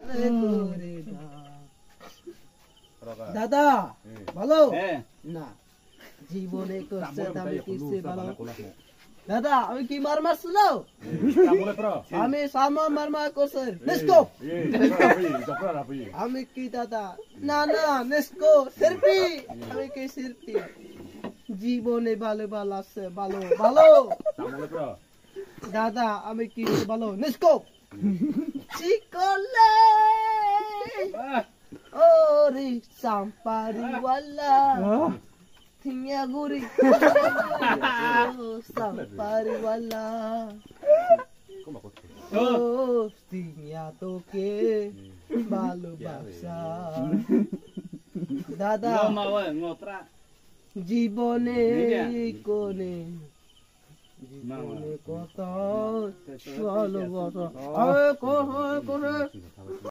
করে দাও। দাদা ভালো না জীবনে করছে আমি কিসে ভালো দাদা আমি কি মার মারছিল আমি সামা মারমা করছে নেস্কো আমি কি দাদা না না নেস্কো সিরপি আমি কি সিরপি জীবনে ভালো ভালো আছে ভালো ভালো দাদা আমি কি ভালো নেস্কো চিকলে ওরে সাম্পারিওয়ালা থিয়া গুরি সাম্পারিওয়ালা ও থিয়া তোকে ভালোবাসা দাদা জীবনে কোনে জীবনে কত ভালোবাসা